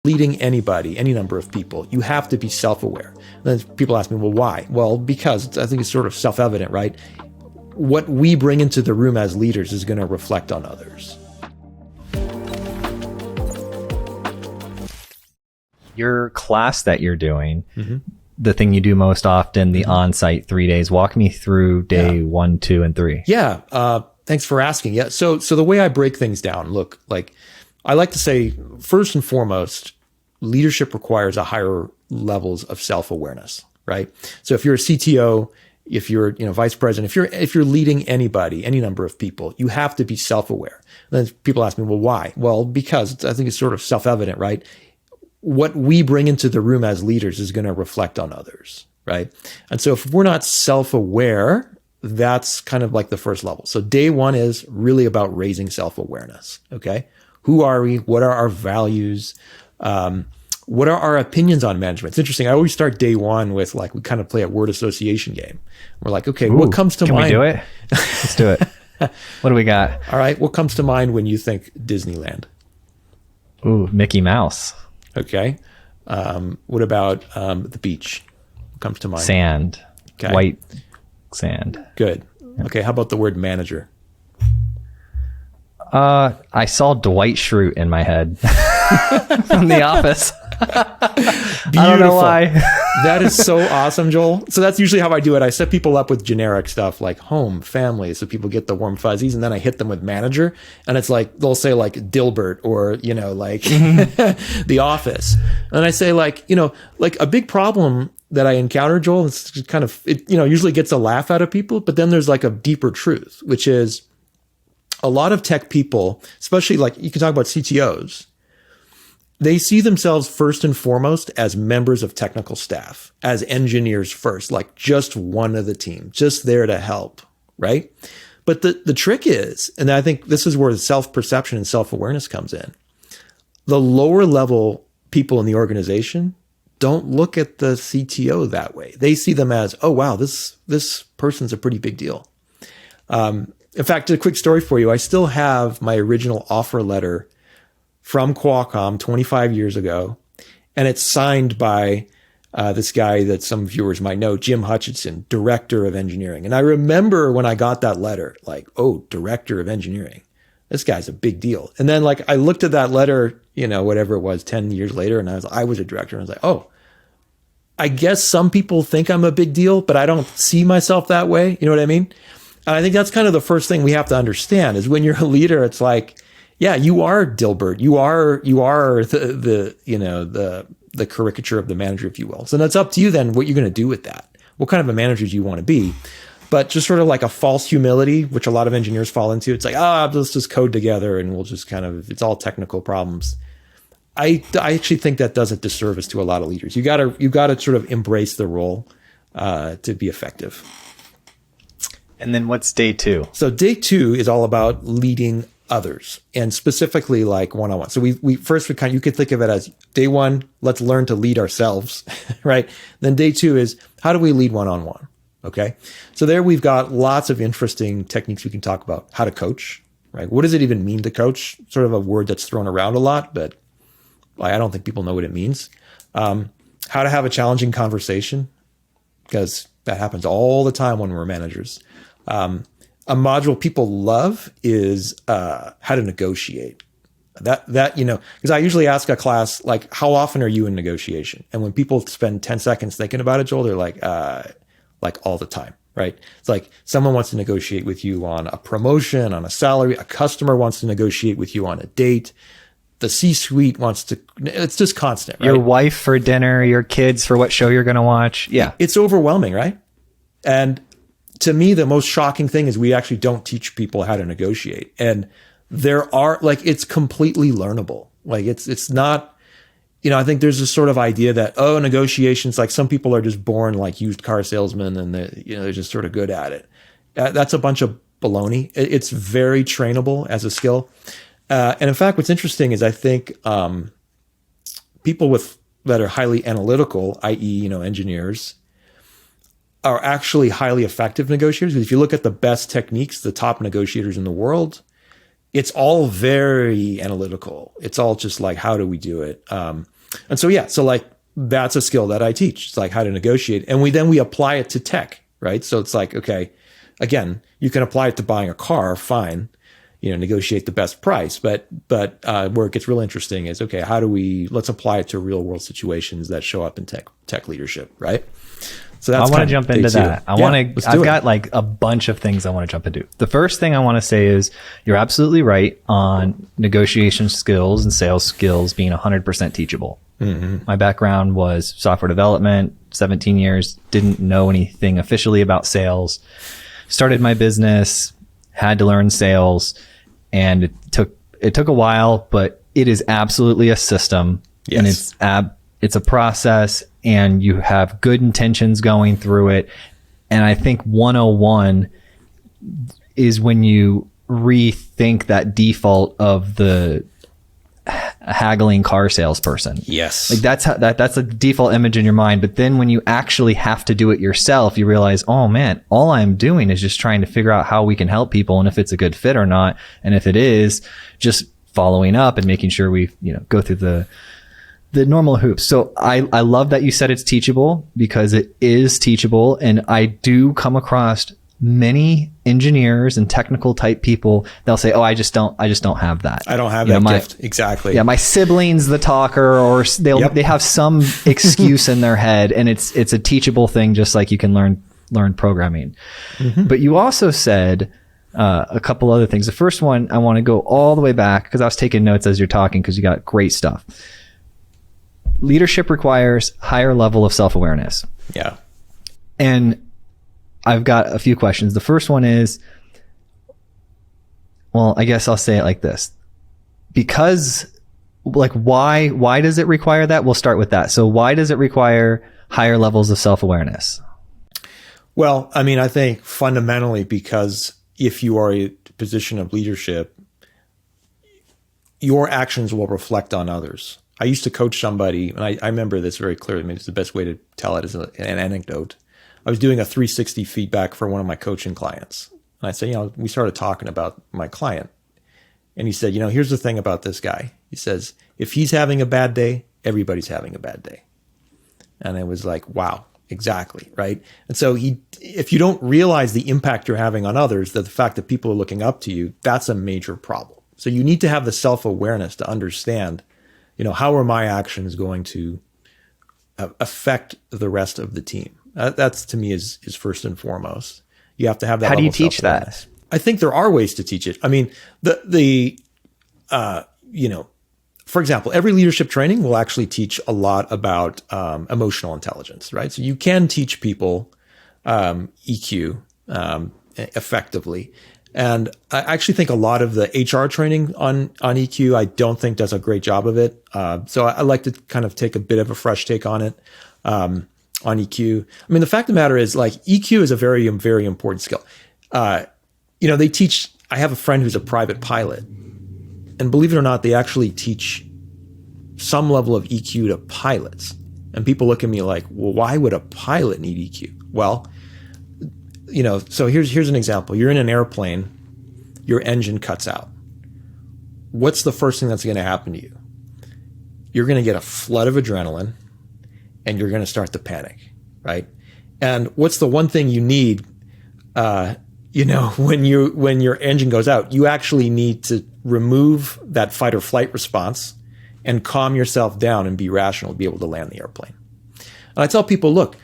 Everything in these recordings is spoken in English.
Leading anybody, any number of people, you have to be self-aware. Then people ask me, well, why? Well, because I think it's sort of self-evident, right? What we bring into the room as leaders is going to reflect on others. Your class that you're doing, the thing you do most often, the on-site 3 days, walk me through day 1, 2, and 3. Yeah. Thanks for asking. Yeah. So the way I break things down, look, like I like to say, first and foremost, leadership requires a higher levels of self-awareness, right? So if you're a CTO, if you're, vice president, if you're leading anybody, any number of people, you have to be self-aware. Then people ask me, well, why? Well, because I think it's sort of self-evident, right? What we bring into the room as leaders is going to reflect on others, right? And so if we're not self-aware, that's kind of like the first level. So day one is really about raising self-awareness, okay? Who are we? What are our values? What are our opinions on management? It's interesting. I always start day one with we kind of play a word association game. We're like, okay, what comes to mind? Can we do it? Let's do it. What do we got? All right. What comes to mind when you think Disneyland? Ooh, Mickey Mouse. Okay. What about the beach? What comes to mind? Sand. Okay. White sand. Good. Okay. How about the word manager? I saw Dwight Schrute in my head from The Office. I don't know why. That is so awesome, Joel. So that's usually how I do it. I set people up with generic stuff like home, family, so people get the warm fuzzies, and then I hit them with manager, and it's like they'll say like Dilbert or The Office, and I say like a big problem that I encounter, Joel. It's kind of usually gets a laugh out of people, but then there's like a deeper truth, which is a lot of tech people, especially you can talk about CTOs, they see themselves first and foremost as members of technical staff, as engineers first, like just one of the team, just there to help, right? But the trick is, and I think this is where the self-perception and self-awareness comes in, the lower level people in the organization don't look at the CTO that way. They see them as, oh, wow, this person's a pretty big deal. In fact, a quick story for you. I still have my original offer letter from Qualcomm 25 years ago, and it's signed by this guy that some viewers might know, Jim Hutchinson, director of engineering. And I remember when I got that letter, like, oh, director of engineering. This guy's a big deal. And then I looked at that letter, whatever it was, 10 years later, and I was a director, and I was like, oh, I guess some people think I'm a big deal, but I don't see myself that way. You know what I mean? And I think that's kind of the first thing we have to understand is when you're a leader, it's like, yeah, you are Dilbert. You are the caricature of the manager, if you will. So that's up to you then what you're going to do with that. What kind of a manager do you want to be? But just sort of like a false humility, which a lot of engineers fall into. It's like, let's just code together and we'll just it's all technical problems. I actually think that does a disservice to a lot of leaders. You gotta sort of embrace the role to be effective. And then what's day 2? So day 2 is all about leading others, and specifically like one-on-one. So we first you could think of it as day 1, let's learn to lead ourselves, right? Then day 2 is how do we lead one-on-one? Okay. So there we've got lots of interesting techniques we can talk about. How to coach, right? What does it even mean to coach? Sort of a word that's thrown around a lot, but I don't think people know what it means. How to have a challenging conversation, because that happens all the time when we're managers. A module people love is how to negotiate. That because I usually ask a class like, how often are you in negotiation? And when people spend 10 seconds thinking about it, Joel, they're like all the time, right? It's like someone wants to negotiate with you on a promotion, on a salary. A customer wants to negotiate with you on a date. The C-suite wants to. It's just constant, right? Your wife for dinner, your kids for what show you're going to watch. Yeah, it's overwhelming, right? And to me, the most shocking thing is we actually don't teach people how to negotiate. And there are it's completely learnable. It's not, I think there's this sort of idea that, negotiations, like some people are just born like used car salesmen and they're just sort of good at it. That's a bunch of baloney. It's very trainable as a skill. And in fact, what's interesting is I think people that are highly analytical, i.e., engineers, are actually highly effective negotiators. If you look at the best techniques, the top negotiators in the world, it's all very analytical. It's all just like, how do we do it? And so, yeah, so like that's a skill that I teach. It's like how to negotiate. And we apply it to tech, right? So it's like, okay, again, you can apply it to buying a car, fine, negotiate the best price. But where it gets real interesting is, okay, let's apply it to real world situations that show up in tech leadership, right? So that's I want to jump into that. I've got like a bunch of things I want to jump into. The first thing I want to say is you're absolutely right on negotiation skills and sales skills being 100% teachable. Mm-hmm. My background was software development, 17 years, didn't know anything officially about sales. Started my business, had to learn sales, and it took a while, but it is absolutely a system. Yes. And it's a process, and you have good intentions going through it. And I think 101 is when you rethink that default of the haggling car salesperson. Yes. Like that's a default image in your mind. But then when you actually have to do it yourself, you realize, oh man, all I'm doing is just trying to figure out how we can help people and if it's a good fit or not. And if it is, just following up and making sure we, go through the normal hoops. So I love that you said it's teachable, because it is teachable. And I do come across many engineers and technical type people. They'll say, oh, I just don't have that. I don't have that gift. Exactly. Yeah. My sibling's the talker, or they have some excuse in their head, and it's a teachable thing, just like you can learn programming. Mm-hmm. But you also said a couple other things. The first one, I want to go all the way back, because I was taking notes as you're talking, because you got great stuff. Leadership requires higher level of self-awareness. Yeah. And I've got a few questions. The first one is, well, I guess I'll say it like this. Because, like, why does it require that? We'll start with that. So why does it require higher levels of self-awareness? Well, I mean, I think fundamentally because if you are a position of leadership, your actions will reflect on others. I used to coach somebody, and I remember this very clearly. Maybe it's the best way to tell it as an anecdote. I was doing a 360 feedback for one of my coaching clients. And I said, we started talking about my client. And he said, here's the thing about this guy. He says, if he's having a bad day, everybody's having a bad day. And I was like, wow, exactly, right? And so if you don't realize the impact you're having on others, that the fact that people are looking up to you, that's a major problem. So you need to have the self-awareness to understand, how are my actions going to affect the rest of the team? That's to me is first and foremost. You have to have that. How do you teach that? I think there are ways to teach it. I mean, for example, every leadership training will actually teach a lot about emotional intelligence, right? So you can teach people EQ effectively. And I actually think a lot of the HR training on EQ, I don't think does a great job of it. So I like to kind of take a bit of a fresh take on it. On EQ. I mean, the fact of the matter is, like, EQ is a very, very important skill. They teach, I have a friend who's a private pilot, and believe it or not, they actually teach some level of EQ to pilots. And people look at me like, well, why would a pilot need EQ? Well, so here's an example. You're in an airplane, your engine cuts out. What's the first thing that's going to happen to you? You're going to get a flood of adrenaline, and you're going to start to panic, right? And what's the one thing you need, when your engine goes out? You actually need to remove that fight or flight response and calm yourself down and be rational to be able to land the airplane. And I tell people, look,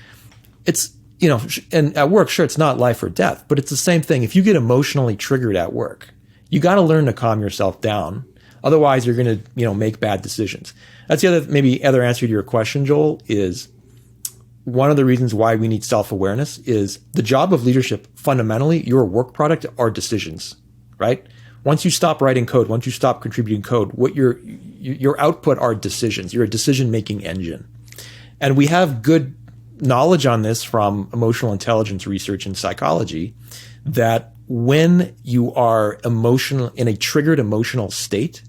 it's, and at work, sure, it's not life or death, but it's the same thing. If you get emotionally triggered at work, you got to learn to calm yourself down. Otherwise, you're going to, make bad decisions. That's the other answer to your question, Joel, is one of the reasons why we need self-awareness is the job of leadership. Fundamentally, your work product are decisions, right? Once you stop writing code, once you stop contributing code, what your output are decisions. You're a decision-making engine. And we have good knowledge on this from emotional intelligence research and psychology that when you are emotional, in a triggered emotional state,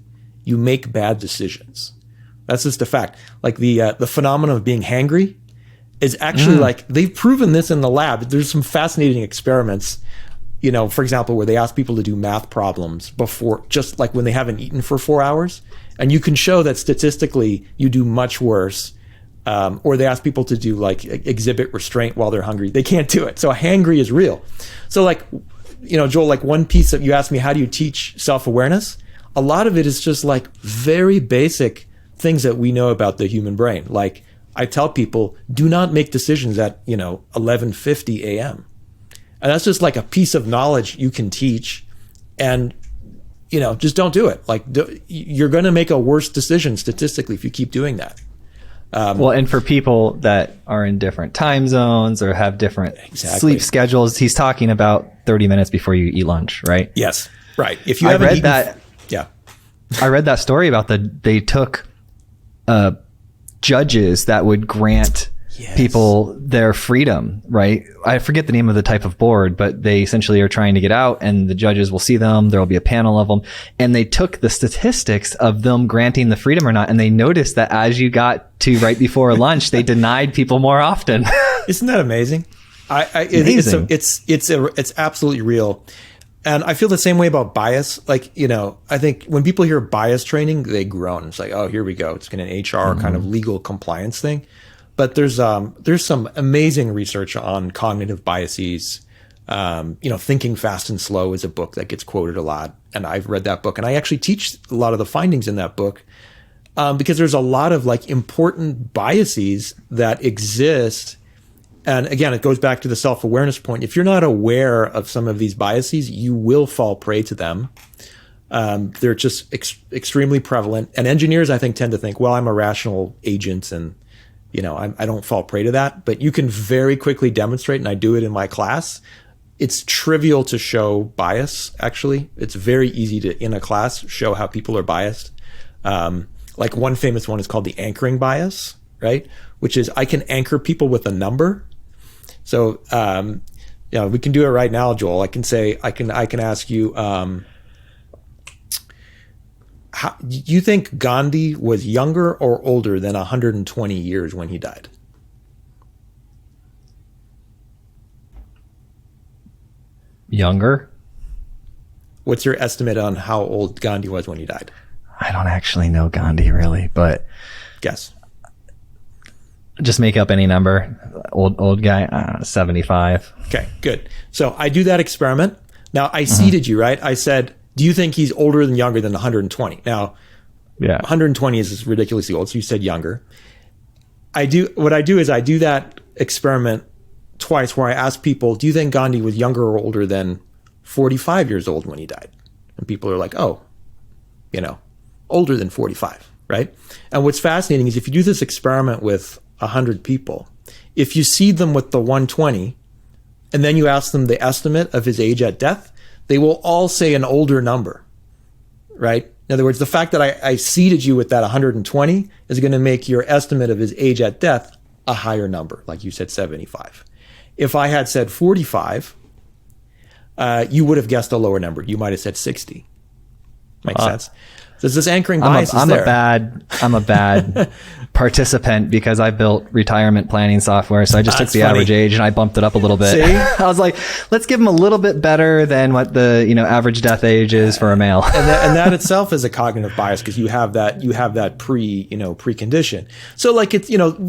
you make bad decisions. That's just a fact. Like the phenomenon of being hangry is actually like, they've proven this in the lab. There's some fascinating experiments for example, where they ask people to do math problems before, just like when they haven't eaten for 4 hours, and you can show that statistically you do much worse. Or they ask people to do like exhibit restraint while they're hungry. They can't do it. So hangry is real. So like, Joel, like one piece that you asked me, how do you teach self-awareness? A lot of it is just like very basic things that we know about the human brain. Like I tell people, do not make decisions at, 11:50 a.m. And that's just like a piece of knowledge you can teach, and, just don't do it. Like you're going to make a worse decision statistically if you keep doing that. Well, and for people that are in different time zones or have different sleep schedules, he's talking about 30 minutes before you eat lunch, right? Yes, right. If you haven't eaten, yeah. I read that story about they took judges that would grant people their freedom, right? I forget the name of the type of board, but they essentially are trying to get out, and the judges will see them. There will be a panel of them, and they took the statistics of them granting the freedom or not, and they noticed that as you got to right before lunch, they denied people more often. Isn't that amazing? It's absolutely real. And I feel the same way about bias. Like, I think when people hear bias training, they groan. It's like, oh, here we go. It's an HR kind of legal compliance thing. But there's some amazing research on cognitive biases. Thinking Fast and Slow is a book that gets quoted a lot, and I've read that book, and I actually teach a lot of the findings in that book because there's a lot of like important biases that exist. And again, it goes back to the self-awareness point. If you're not aware of some of these biases, you will fall prey to them. They're just extremely prevalent, and engineers, I think, tend to think, well, I'm a rational agent, and I don't fall prey to that, but you can very quickly demonstrate, and I do it in my class. It's trivial to show bias, actually. It's very easy to, in a class, show how people are biased. Like one famous one is called the anchoring bias, right? Which is I can anchor people with a number. So, we can do it right now, Joel. I can say, I can ask you, how, do you think Gandhi was younger or older than 120 years when he died? Younger. What's your estimate on how old Gandhi was when he died? I don't actually know Gandhi really, but guess. Just make up any number. Old guy, 75. Okay, good. So I do that experiment. Now I seeded you, right? I said, do you think he's older than younger than 120? Now, 120 is ridiculously old, so you said younger. What I do is I do that experiment twice where I ask people, do you think Gandhi was younger or older than 45 years old when he died? And people are like, oh, older than 45, right? And what's fascinating is if you do this experiment with 100 people, if you seed them with the 120, and then you ask them the estimate of his age at death, they will all say an older number, right? In other words, the fact that I seeded you with that 120 is going to make your estimate of his age at death a higher number, like you said, 75. If I had said 45, you would have guessed a lower number. You might have said 60. Makes sense? There's this anchoring bias I'm a bad participant because I built retirement planning software. So I just took the average age and I bumped it up a little bit. See? I was like, let's give him a little bit better than what the, average death age is for a male. and that itself is a cognitive bias because you have that precondition. So like it's,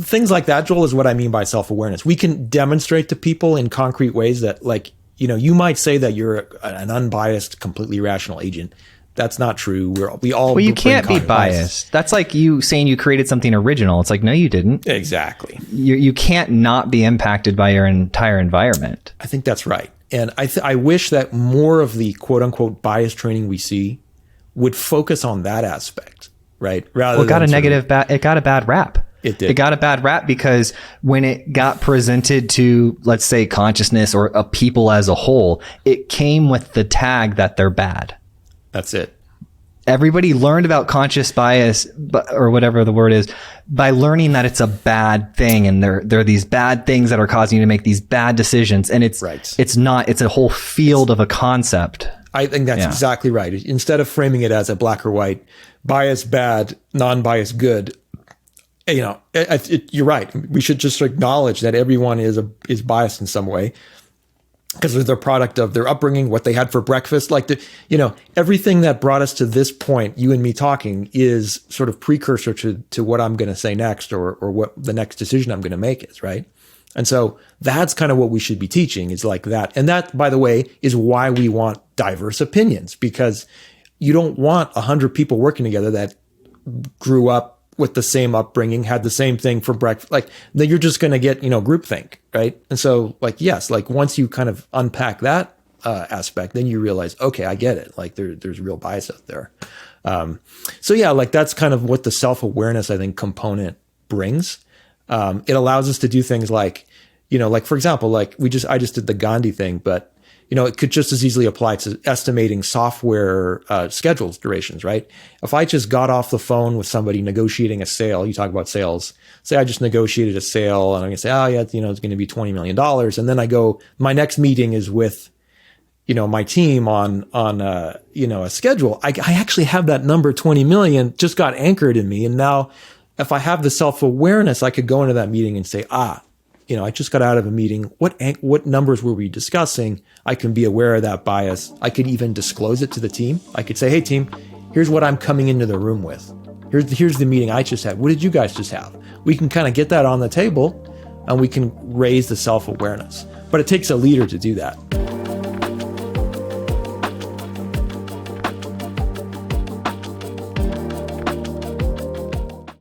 things like that, Joel, is what I mean by self-awareness. We can demonstrate to people in concrete ways that like, you might say that you're an unbiased, completely rational agent. That's not true. Well, you can't be biased. Biases. That's like you saying you created something original. It's like, no, you didn't. Exactly. You can't not be impacted by your entire environment. I think that's right. And I wish that more of the quote unquote bias training we see would focus on that aspect, right? It got a bad rap. It did. It got a bad rap because when it got presented to, let's say, consciousness or a people as a whole, it came with the tag that they're bad. That's it. Everybody learned about conscious bias, or whatever the word is, by learning that it's a bad thing, and there are these bad things that are causing you to make these bad decisions. And it's not. It's a whole field of a concept. I think that's exactly right. Instead of framing it as a black or white, bias bad, non-bias good, you're right. We should just acknowledge that everyone is biased in some way. because they're the product of their upbringing, what they had for breakfast. Like, everything that brought us to this point, you and me talking, is sort of precursor to what I'm going to say next, or what the next decision I'm going to make is, right? And so that's kind of what we should be teaching, is like that. And that, by the way, is why we want diverse opinions, because you don't want 100 people working together that grew up with the same upbringing, had the same thing for breakfast. Like, then you're just going to get, groupthink, right? And so, like, yes, like once you kind of unpack that aspect, then you realize, okay, I get it. Like there's real bias out there. So yeah, like that's kind of what the self-awareness, I think, component brings. It allows us to do things like, like for example, like I just did the Gandhi thing, but it could just as easily apply to estimating software schedules, durations, right? If I just got off the phone with somebody negotiating a sale, you talk about sales, say I just negotiated a sale and I'm going to say, oh yeah, it's going to be $20 million. And then I go, my next meeting is with, my team on a schedule. I actually have that number 20 million just got anchored in me. And now if I have the self-awareness, I could go into that meeting and say, I just got out of a meeting. What numbers were we discussing? I can be aware of that bias. I could even disclose it to the team. I could say, hey team, here's what I'm coming into the room with. Here's the meeting I just had. What did you guys just have? We can kind of get that on the table and we can raise the self-awareness. But it takes a leader to do that.